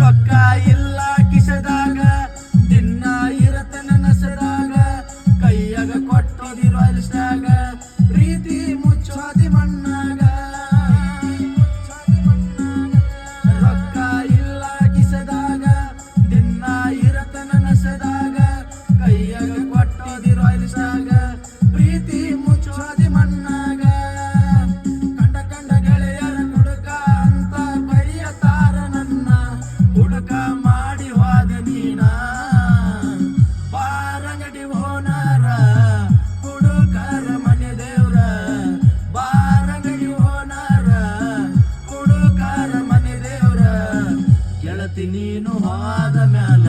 ರೊಕ್ಕ ಇಲ್ಲ ಕಿಸದಾಗ ದಿನ ಇರತನ ನಸದಾಗ ಕೈಯಾಗ ಕೊಟ್ಟೋದಿ ರಾಯಲ್ ಸ್ಟಾಗ ಪ್ರೀತಿ ಮುಚ್ಚೋದಿ ಮಣ್ಣಾಗ ರೊಕ್ಕ ಇಲ್ಲ ಕಿಸದಾಗ ದಿನ ಇರತನ ನಸದಾಗ ಕೈಯಾಗ ಕೊಟ್ಟೋದಿ ರಾಯಲ್ ಸ್ಟಾಗ ಪ್ರೀತಿ ಮುಚ್ಚೋದಿ ಮಣ್ಣಾಗ ಕಂಡ ಕಂಡ ಗೆಳೆಯರ ಹುಡುಕ ಅಂತ ಬೈಯತಾರ ನನ್ನ ಹುಡುಕ ಮಾಡಿ ಹೋದ ನೀನ ಬಾರಂಗಡಿ ಹೋನಾರ ಹುಡುಕರ ಮನೆ ದೇವ್ರ ಬಾರಂಗಡಿ ಹೋನಾರ ಹುಡುಕರ ಮನೆ ದೇವ್ರ ಗೆಳತಿ ನೀನು ಹೋದ ಮ್ಯಾಲ